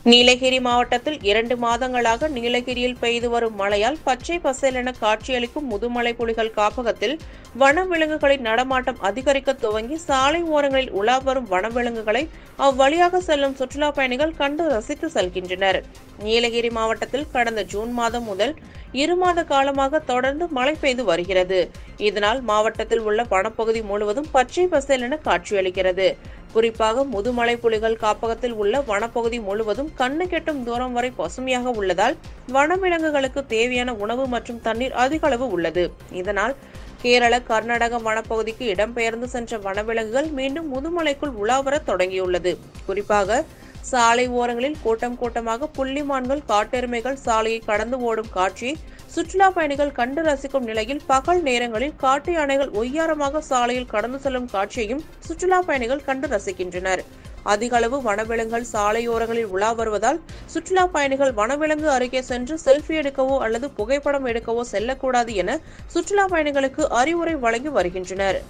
நீலகிரி மாவட்டத்தில் 2 மாதங்களாக நீலகிரியில் பெய்து வரும் மழையால் பச்சை பசேலென காட்சியளிக்கும் முதுமலை புலிகள் காப்பகத்தில் வனவிலங்குகளின் நடமாட்டம் அதிகரிக்க துவங்கி சாலை ஓரங்களில் உலா வரும் வனவிலங்குகளை அவ்வழியாக செல்லும் சுற்றுலா பயணிகள் கண்டு ரசித்து செல்கின்றனர். நீலகிரி மாவட்டத்தில் கடந்த ஜூன் மாதம் முதல் 2 மாத காலமாக தொடர்ந்து மழை பெய்து வருகிறது. இதனால் மாவட்டத்தில் உள்ள வனப்பகுதி முழுவதும் பச்சை பசேலென காட்சியளிக்கிறது. குறிப்பாக முதுமலை புலிகள் காப்பகத்தில் உள்ள வனப்பகுதி முழுவதும் கண்ணு கெட்டும் தூரம் வரை பசுமையாக உள்ளதால் வனவிலங்குகளுக்கு தேவையான உணவு மற்றும் தண்ணீர் அதிக அளவு உள்ளது. இதனால் கேரள, கர்நாடக வனப்பகுதிக்கு இடம்பெயர்ந்து சென்ற வனவிலங்குகள் மீண்டும் முதுமலைக்குள் உலாவர தொடங்கியுள்ளது. குறிப்பாக சாலை ஓரங்களில் கூட்டம் கூட்டமாக புள்ளிமான்கள், காட்டெருமைகள் சாலையை கடந்து ஓடும் காட்சியை சுற்றுலா பயணிகள் கண்டு ரசிக்கும் நிலையில் பகல் நேரங்களில் காட்டு யானைகள் ஒய்யாரமாக சாலையில் கடந்து செல்லும் காட்சியையும் சுற்றுலா பயணிகள் கண்டு ரசிக்கின்றனர். அதிக அளவு வனவிலங்குகள் சாலையோரங்களில் உலா வருவதால் சுற்றுலா பயணிகள் வனவிலங்கு அருகே சென்று செல்ஃபி எடுக்கவோ அல்லது புகைப்படம் எடுக்கவோ செல்லக்கூடாது என சுற்றுலா பயணிகளுக்கு அறிவுரை வழங்கி வருகின்றனர்.